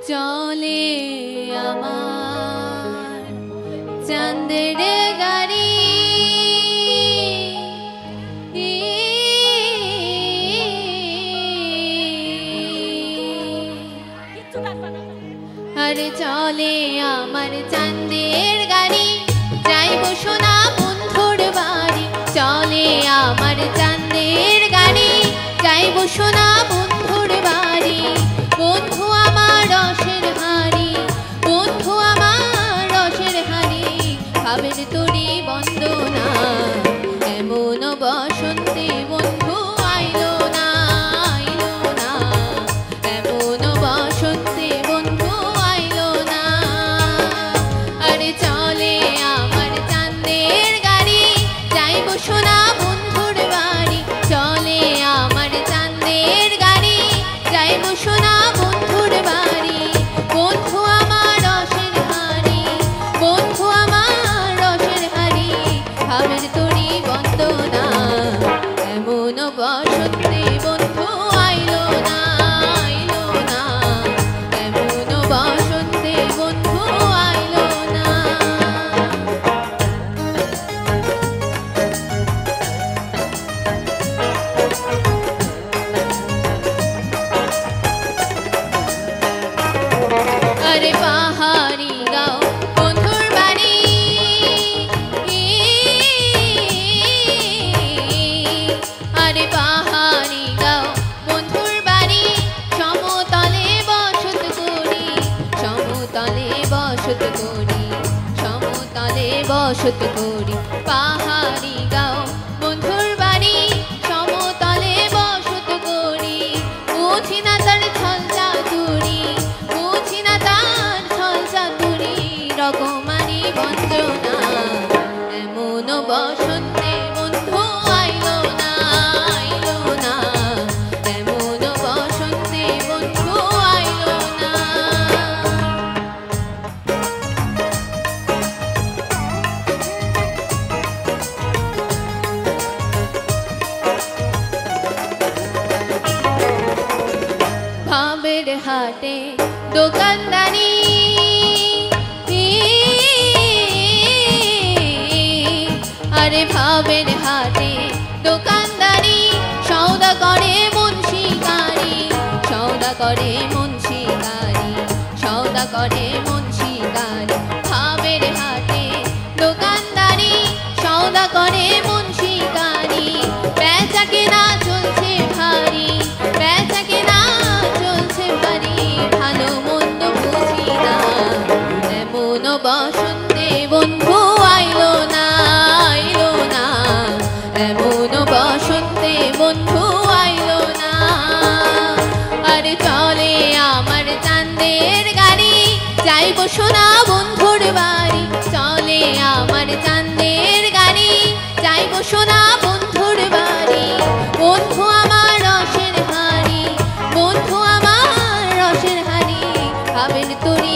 চলে আমার চাঁদের গাড়ি আরে চলে আমার চাঁদের গাড়ি যাইবো সোনা বন্ধুর বাড়ি চলে আমার চাঁদের গাড়ি যাইবো সোনা বন্ধুর বাড়ি বন্ধু আমার রসের হাড়ি বন্ধু আমার রসের হাড়ি ভাবের তরি বন্দনা এমন বসন্তে বন্ধু আইলো না এমন বসন্তে বন্ধু আইলো না আরে চলে আমার চাঁদের গাড়ি যাইবো সোনা বন্ধুর বাড়ি চলে আমার চাঁদের গাড়ি যাইবো সোনা বন্ধুর বাড়ি বন্ধু আমার রসের হাড়ি বন্ধু আমার রসের হাড়ি ভাবের তরি বন্দনা এমন বসন্তে বন্ধু আইলো না এমন বসন্তে বন্ধু আইলো না আরে পাহাড়ি গাও বন্ধুর বাড়ি আরে পাহাড়ি গাও বন্ধুর বাড়ি সমতলে বসত করি সমতলে বসত করি সমতলে বসত করি পাহাড়ি গাও বন্ধুর বাড়ি সমতলে বসত করি বুঝি না তার ছল চাতুরি বুঝি না তার ছল চাতুরি রকমারি বঞ্চনা এমন বসন্তে বন্ধু আইলো না এমন বসন্তে বন্ধু আইলো না ভাবের হাটে দোকানদারি আরে ভাবের হাটে দোকানদারি সওদা করে মুন্সিগারি সওদা করে মুন্সিগারি সওদা করে মুন্সিগারি ভাবের হাটে দোকানদারি সওদা করে মুন্সিগারি বেচা কেনা চলছে ভারী বেচা কেনা চলছে ভারী ভালো মন্দ বুঝি না এমন বসন্তে বন্ধু আইলো না এমন বসন্তে বন্ধু আইলো না আরে চলে আমার চাঁদের গাড়ি যাইবো সোনা বন্ধুর বাড়ি চলে আমার চাঁদের গাড়ি যাইবো সোনা বন্ধুর বাড়ি বন্ধু আমার রসের হাড়ি বন্ধু আমার রসের হাড়ি ভাবের তরি